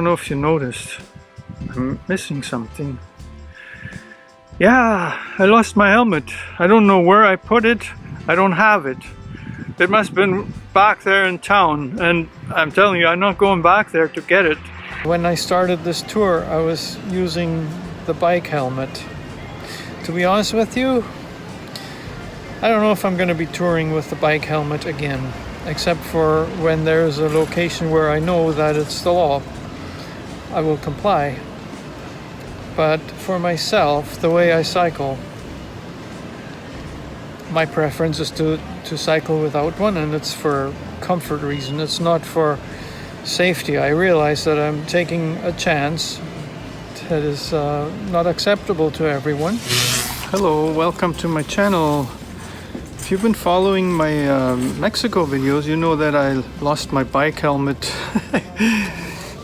don't know if you noticed, I'm missing something. Yeah, I lost my helmet. I don't know where I put it. I don't have it. It must have been back there in town, and I'm telling you, I'm not going back there to get it. When I started this tour, I was using the bike helmet. To be honest with you, I don't know if I'm going to be touring with the bike helmet again, except for when there's a location where I know that it's the law. I will comply. But for myself, the way I cycle, my preference is to cycle without one, and it's for comfort reason. It's not for safety. I realize that I'm taking a chance that is not acceptable to everyone. Hello, welcome to my channel. If you've been following my Mexico videos, you know that I lost my bike helmet.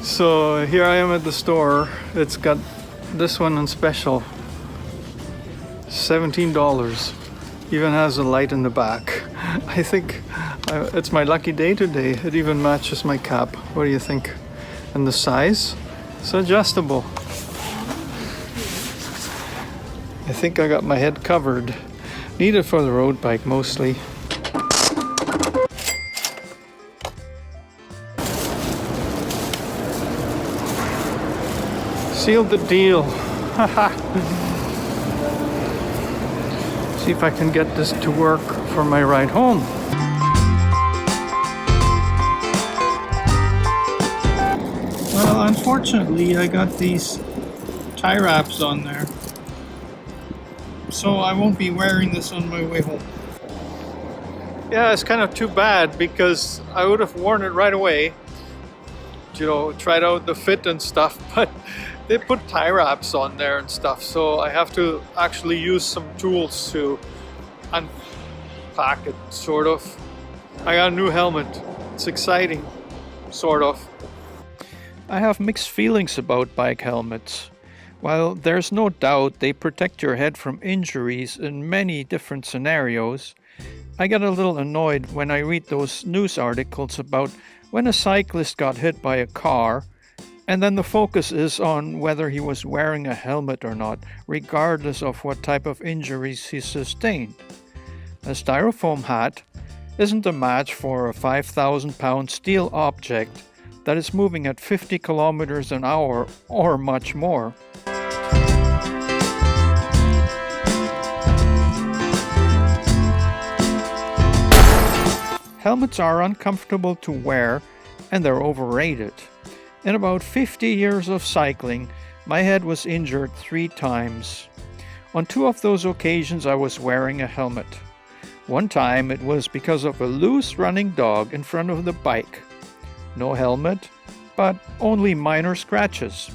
So here I am at the store. It's got this one on special, $17. Even has a light in the back. I think it's my lucky day today. It even matches my cap. What do you think? And the size? It's adjustable. I think I got my head covered. Need it for the road bike mostly. Sealed the deal. See if I can get this to work for my ride home. Well, unfortunately, I got these tie wraps on there, so I won't be wearing this on my way home. Yeah, it's kind of too bad because I would have worn it right away, you know, tried out the fit and stuff, but they put tie wraps on there and stuff, so I have to actually use some tools to unpack it, sort of. I got a new helmet. It's exciting, sort of. I have mixed feelings about bike helmets. While there's no doubt they protect your head from injuries in many different scenarios, I get a little annoyed when I read those news articles about when a cyclist got hit by a car, and then the focus is on whether he was wearing a helmet or not, regardless of what type of injuries he sustained. A styrofoam hat isn't a match for a 5,000-pound steel object that is moving at 50 kilometers an hour or much more. Helmets are uncomfortable to wear, and they're overrated. In about 50 years of cycling, my head was injured 3 times. On 2 of those occasions I was wearing a helmet. One time it was because of a loose running dog in front of the bike. No helmet, but only minor scratches.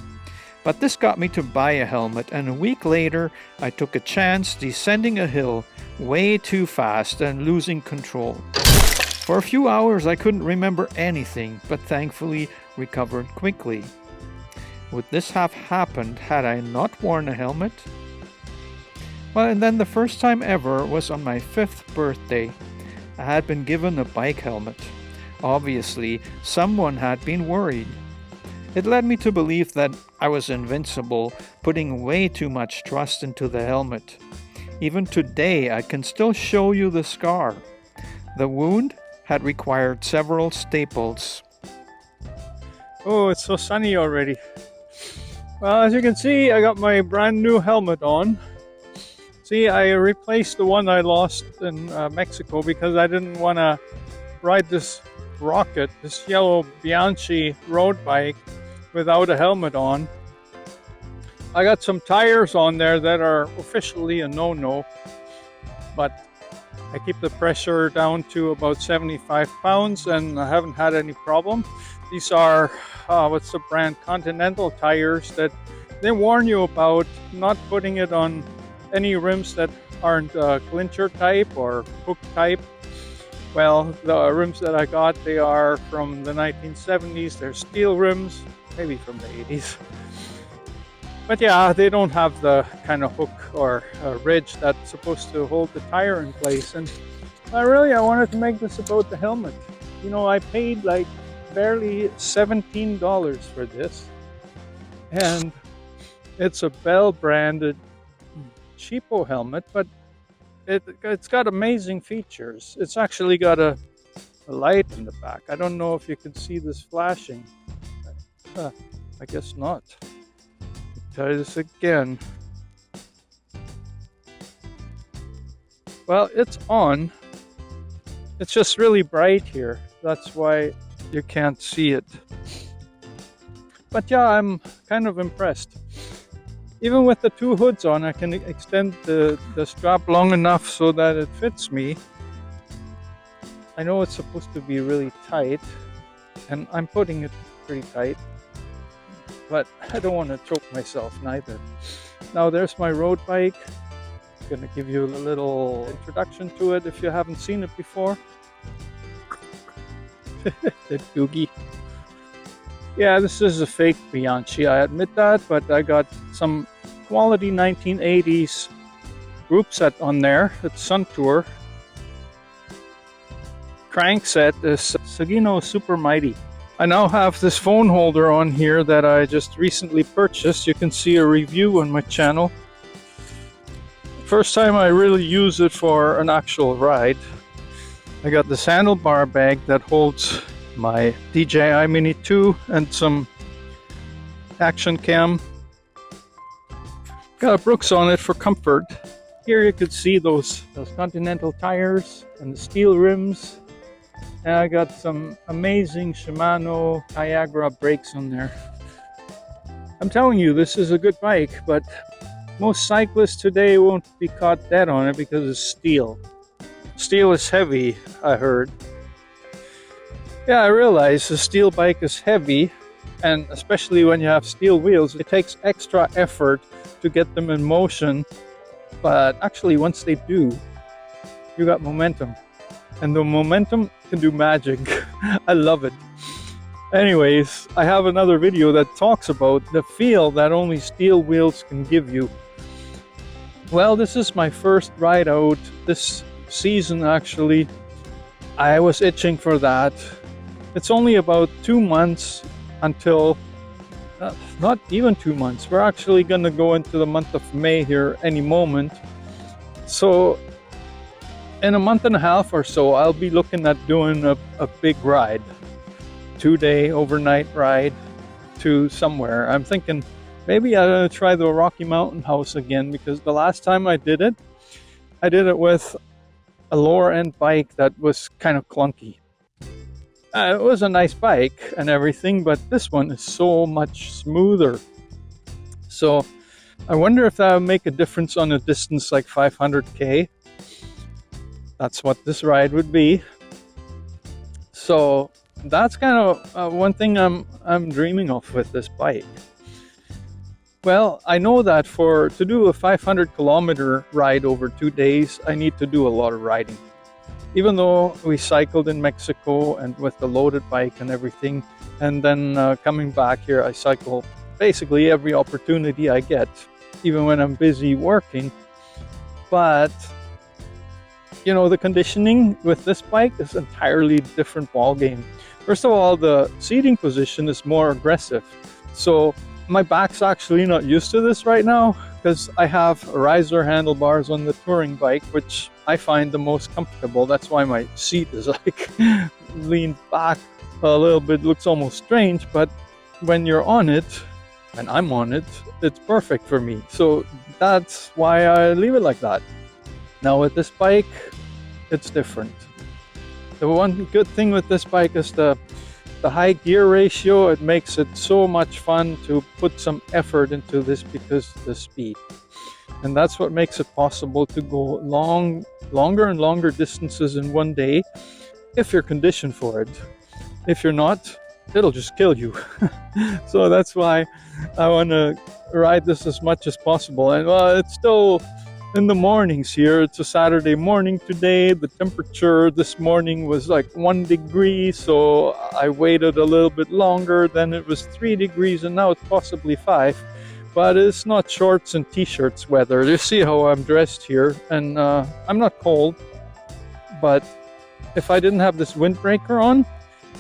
But this got me to buy a helmet, and a week later I took a chance descending a hill way too fast and losing control. For a few hours I couldn't remember anything, but thankfully recovered quickly. Would this have happened had I not worn a helmet? Well, and then the first time ever was on my 5th birthday. I had been given a bike helmet. Obviously, someone had been worried. It led me to believe that I was invincible, putting way too much trust into the helmet. Even today, I can still show you the scar. The wound had required several staples. Oh, it's so sunny already. Well, as you can see, I got my brand new helmet on. See, I replaced the one I lost in Mexico because I didn't want to ride this Rocket, this yellow Bianchi road bike, without a helmet on. I got some tires on there that are officially a no-no, but I keep the pressure down to about 75 pounds and I haven't had any problem. These are, what's the brand? Continental tires that they warn you about not putting it on any rims that aren't clincher type or hook type. Well, the rims that I got, they are from the 1970s. They're steel rims, maybe from the 80s. But yeah, they don't have the kind of hook or ridge that's supposed to hold the tire in place. And I wanted to make this about the helmet. You know, I paid like barely $17 for this. and it's a Bell branded cheapo helmet, but it's got amazing features. It's actually got a light in the back. I don't know if you can see this flashing. I guess not. Try this again. Well, it's on. It's just really bright here. That's why you can't see it. But yeah, I'm kind of impressed. Even with the two hoods on, I can extend the strap long enough so that it fits me. I know it's supposed to be really tight, and I'm putting it pretty tight, but I don't want to choke myself neither. Now there's my road bike. I'm gonna give you a little introduction to it if you haven't seen it before. The doogie. Yeah, this is a fake Bianchi, I admit that, but I got some quality 1980s group set on there. It's Sun Tour. Crank set is Sagino Super Mighty. I now have this phone holder on here that I just recently purchased. You can see a review on my channel. First time I really use it for an actual ride. I got this handlebar bag that holds my DJI Mini 2 and some action cam. Got a Brooks on it for comfort. Here you could see those Continental tires and the steel rims. And I got some amazing Shimano Niagara brakes on there. I'm telling you, this is a good bike, but most cyclists today won't be caught dead on it because it's steel. Steel is heavy, I heard. Yeah, I realize the steel bike is heavy, and especially when you have steel wheels, it takes extra effort to get them in motion. But actually, once they do, you got momentum. And the momentum can do magic. I love it. Anyways, I have another video that talks about the feel that only steel wheels can give you. Well, this is my first ride out this season, actually. I was itching for that. It's only about 2 months until, not even 2 months. We're actually gonna go into the month of May here any moment. So in a month and a half or so, I'll be looking at doing a big ride. 2-day overnight ride to somewhere. I'm thinking maybe I'm gonna try the Rocky Mountain House again, because the last time I did it with a lower end bike that was kind of clunky. It was a nice bike and everything, but this one is so much smoother. So I wonder if that would make a difference on a distance like 500k. That's what this ride would be. So that's kind of one thing I'm dreaming of with this bike. Well, I know that to do a 500 kilometer ride over 2 days, I need to do a lot of riding. Even though we cycled in Mexico and with the loaded bike and everything, and then coming back here, I cycle basically every opportunity I get, even when I'm busy working. But you know, the conditioning with this bike is entirely different ball game. First of all, the seating position is more aggressive. So my back's actually not used to this right now, because I have riser handlebars on the touring bike, which I find the most comfortable. That's why my seat is like leaned back a little bit. Looks almost strange, but when you're on it, and I'm on it, it's perfect for me. So that's why I leave it like that. Now with this bike, it's different. The one good thing with this bike is the high gear ratio. It makes it so much fun to put some effort into this because of the speed. And that's what makes it possible to go longer and longer distances in one day if you're conditioned for it. If you're not, it'll just kill you. So that's why I want to ride this as much as possible. And it's still in the mornings here. It's a Saturday morning today. The temperature this morning was like 1 degree, so I waited a little bit longer. Then it was 3 degrees, and now it's possibly 5. But it's not shorts and t-shirts weather. You see how I'm dressed here, and I'm not cold, but if I didn't have this windbreaker on,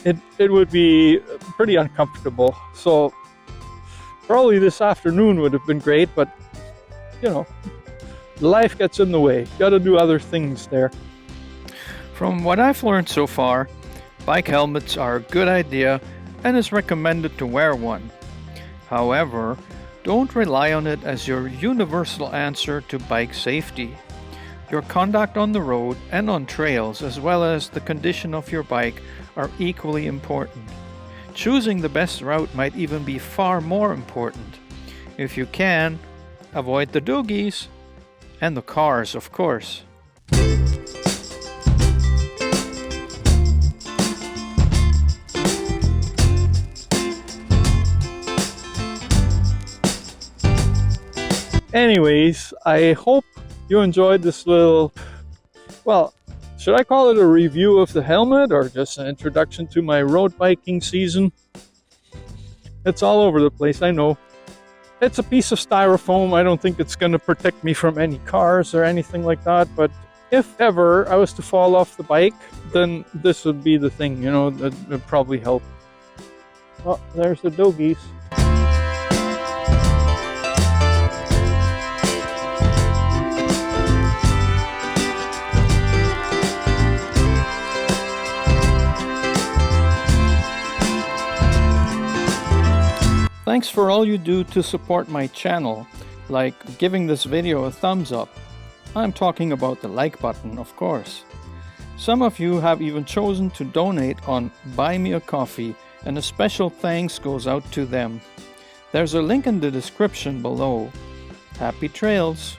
it would be pretty uncomfortable. So Probably this afternoon would have been great, but you know, life gets in the way. Gotta do other things there. From what I've learned so far, bike helmets are a good idea and is recommended to wear one. However, don't rely on it as your universal answer to bike safety. Your conduct on the road and on trails, as well as the condition of your bike, are equally important. Choosing the best route might even be far more important. If you can, avoid the doogies and the cars, of course. Anyways, I hope you enjoyed this little, well, should I call it a review of the helmet or just an introduction to my road biking season? It's all over the place, I know. It's a piece of styrofoam. I don't think it's going to protect me from any cars or anything like that, but if ever I was to fall off the bike, then this would be the thing, you know, that would probably help. Oh, there's the doggies. Thanks for all you do to support my channel, like giving this video a thumbs up. I'm talking about the like button, of course. Some of you have even chosen to donate on Buy Me a Coffee, and a special thanks goes out to them. There's a link in the description below. Happy trails!